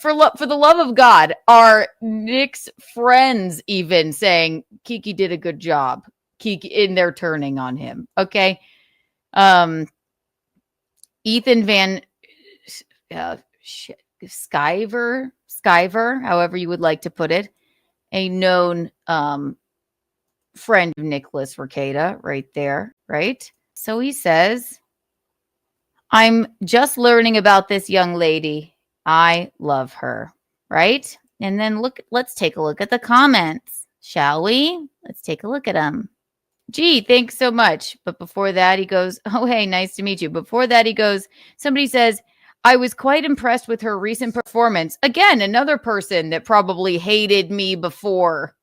for the love of God, are Nick's friends even saying Kiki did a good job? Kiki, in their turning on him. Okay. Ethan Van Sciver, however you would like to put it, a known friend of Nicholas Rekieta, right there, right? So he says, I'm just learning about this young lady. I love her, right? And then let's take a look at the comments, shall we? Let's take a look at them. Gee, thanks so much. But before that, he goes, oh, hey, nice to meet you. Before that, he goes, somebody says, I was quite impressed with her recent performance. Again, another person that probably hated me before.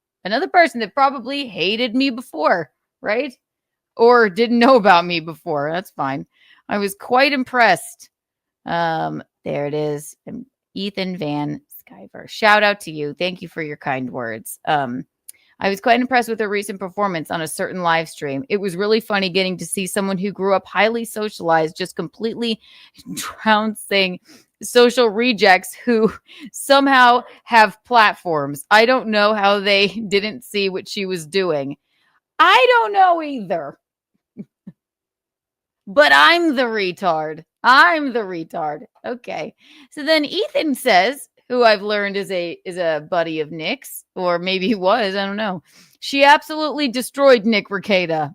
Right? Or didn't know about me before. That's fine. I was quite impressed. There it is. Ethan Van Sciver. Shout out to you. Thank you for your kind words. I was quite impressed with her recent performance on a certain live stream. It was really funny getting to see someone who grew up highly socialized just completely trouncing social rejects who somehow have platforms. I don't know how they didn't see what she was doing. I don't know either. But I'm the retard. Okay. So then Ethan says, who I've learned is a buddy of Nick's, or maybe he was, I don't know. She absolutely destroyed Nick Rekieta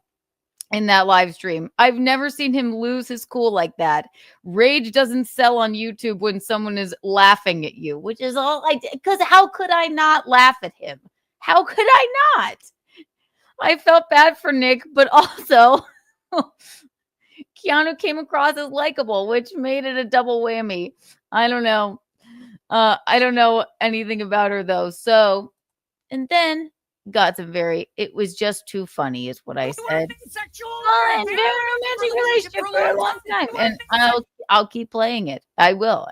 in that live stream. I've never seen him lose his cool like that. Rage doesn't sell on YouTube when someone is laughing at you, which is all I did. Because how could I not laugh at him? How could I not? I felt bad for Nick, but also Keanu came across as likable, which made it a double whammy. I don't know. I don't know anything about her though. So, and then got some it was just too funny is what I said. And very romantic relationship for a long time. And I'll keep playing it. I will.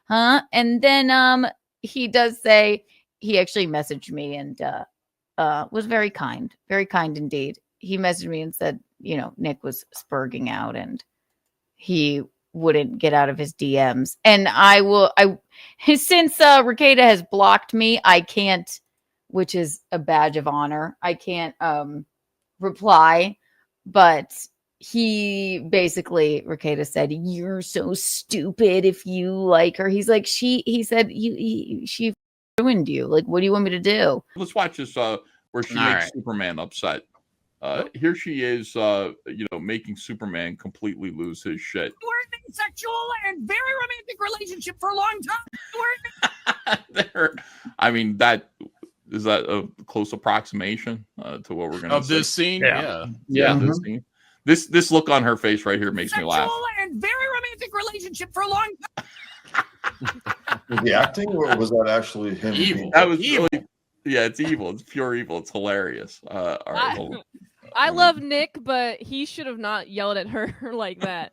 And then he does say he actually messaged me and was very kind indeed. He messaged me and said, Nick was spurging out and he wouldn't get out of his DMs. And since Rekieta has blocked me, I can't, which is a badge of honor. I can't reply, but he basically, Rekieta said, you're so stupid if you like her. He's like, she said, she ruined you. Like, what do you want me to do? Let's watch this where she makes Superman upset. Here she is, making Superman completely lose his shit. We're in a sexual and very romantic relationship for a long time. I mean, that is that a close approximation to what we're going to see? This scene? Yeah. This scene. This look on her face right here makes me laugh. Sexual and very romantic relationship for a long time. The acting, or was that actually him? Evil. That was evil. Really, it's evil. It's pure evil. It's hilarious. All right, I love Nick, but he should have not yelled at her like that.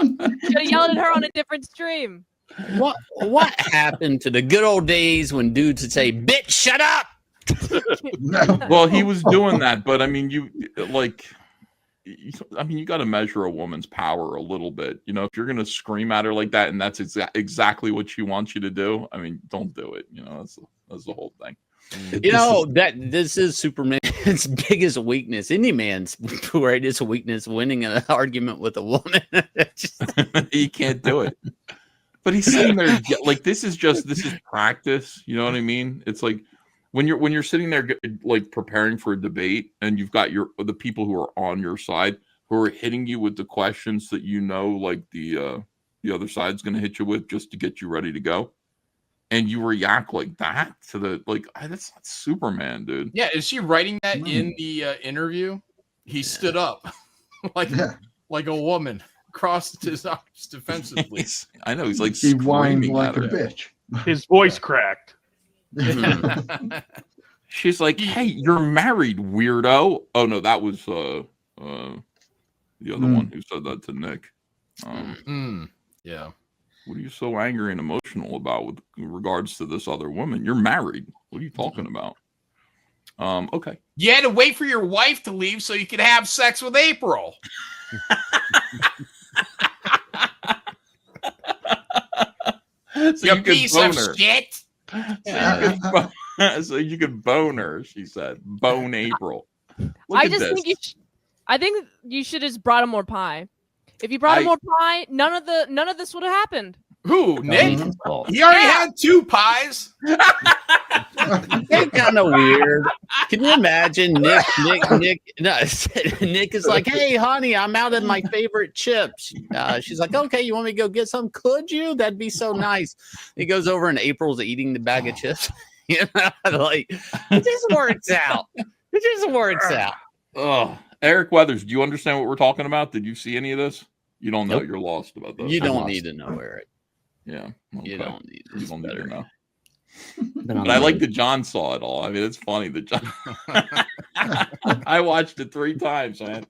Should have yelled at her on a different stream. What happened to the good old days when dudes would say, "Bitch, shut up"? Well, he was doing that, but I mean, you got to measure a woman's power a little bit. If you're gonna scream at her like that, and that's exactly what she wants you to do, I mean, don't do it. That's the whole thing. This is Superman's biggest weakness. Any man's greatest weakness: winning an argument with a woman. He can't do it. But he's sitting there like this is practice. You know what I mean? It's like when you're sitting there like preparing for a debate, and you've got the people who are on your side who are hitting you with the questions that like the other side's going to hit you with just to get you ready to go. And you react like that to that's not Superman, dude. Yeah, is she writing that in the interview? He stood up like a woman, crossed his arms defensively. I know he's like he whined like a bitch. His voice cracked. She's like, "Hey, you're married, weirdo." Oh no, that was the other one who said that to Nick. Yeah. What are you so angry and emotional about with regards to this other woman? You're married. What are you talking about? Okay. You had to wait for your wife to leave so you could have sex with April. So You you could piece bone of her. shit. So you could bone her, she said. Bone April. Look I at just this. think I think you should have brought him more pie. If you brought him more pie, none of this would have happened. Who, Nick? Oh. He already had 2 pies. It's kind of weird. Can you imagine Nick? No, Nick is like, "Hey, honey, I'm out of my favorite chips." She's like, "Okay, you want me to go get some? Could you? That'd be so nice." He goes over and April's eating the bag of chips. You know, like it just works out. It just works out. Oh, Eric Weathers, do you understand what we're talking about? Did you see any of this? You don't know. Nope. You're lost about this. You don't need to know, Eric. Yeah. Okay. You don't need. You don't need to know. But I like that John saw it all. I mean, it's funny that John. I watched it 3 times, man.